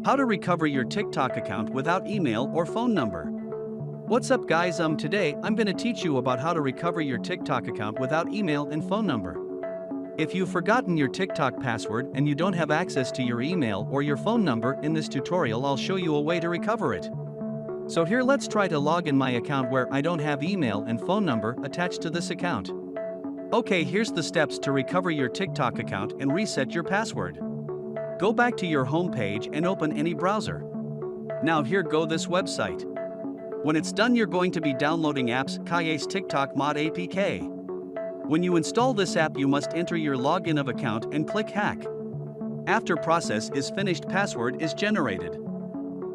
How to recover your TikTok account without email or phone number. What's up guys, today I'm gonna teach you about how to recover your TikTok account without email and phone number. If you've forgotten your TikTok password and you don't have access to your email or your phone number, in this tutorial I'll show you a way to recover it. So here, let's try to log in my account where I don't have email and phone number attached to this account. Okay, here's the steps to recover your TikTok account and reset your password. Go back to your home page and open any browser. Now here go this website. When it's done, you're going to be downloading apps Kaye's TikTok Mod APK. When you install this app, you must enter your login of account and click hack. After process is finished, password is generated.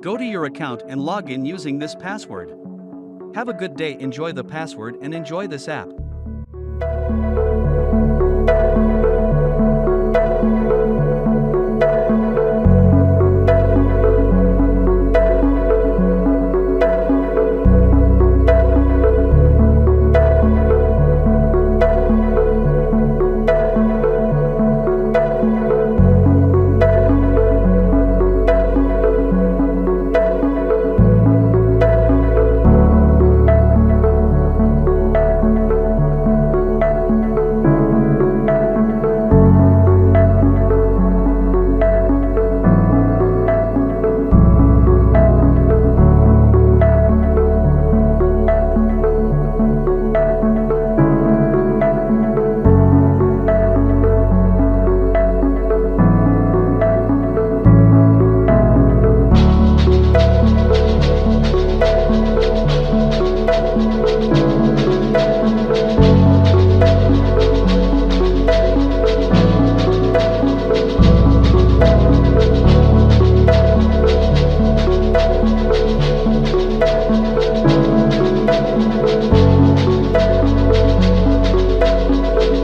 Go to your account and log in using this password. Have a good day, enjoy the password and enjoy this app.